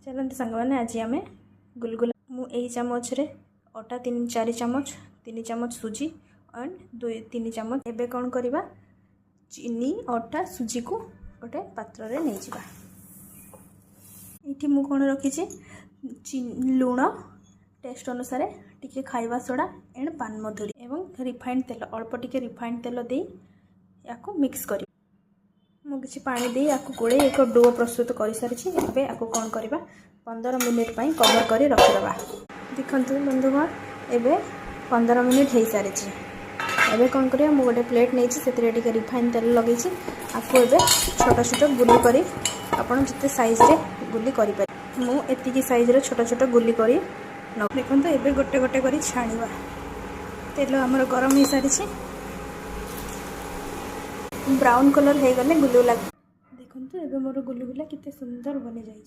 चलते सांग मैंने आज आम गुलगुला मुझे चामच रे अटा 3-4 चामच 3 चामच सुजी एंड 2-3 चामच एबे कौन करवा चीनी अटा सुजी को गोटे पात्र रे नहीं जावा। ये मु कौन रखी लुण टेस्ट अनुसार टिके खाइबा सोडा एंड पान मधुरी एवं रिफाइंड तेल अल्प टिके रिफाइंड तेल दे या मिक्स कर मुझे पानी दे या गोड़े एक डो प्रस्तुत कर सारी। एबे या कौन करवा 15 मिनिट पर कवर कर रखिदबा। देखते बंधुगण एबे 15 मिनिट हो सारी। एबे कौन करिया मु गोटे प्लेट नहीं से रिफाइंड तेल लगे आपको एबे छोट छोट गुली करी आपन जिते साइज रे गुली करि पारे मु एतिकी साइज रे छोट छोट गुली करी देखते एबे गोटे गोटे करी छाणीबा। तेल हमर गरम हो सारी ब्राउन कलर हो गले गुलगुला देखते एबे मोर गुलगुला कितने सुंदर बनी जाइए।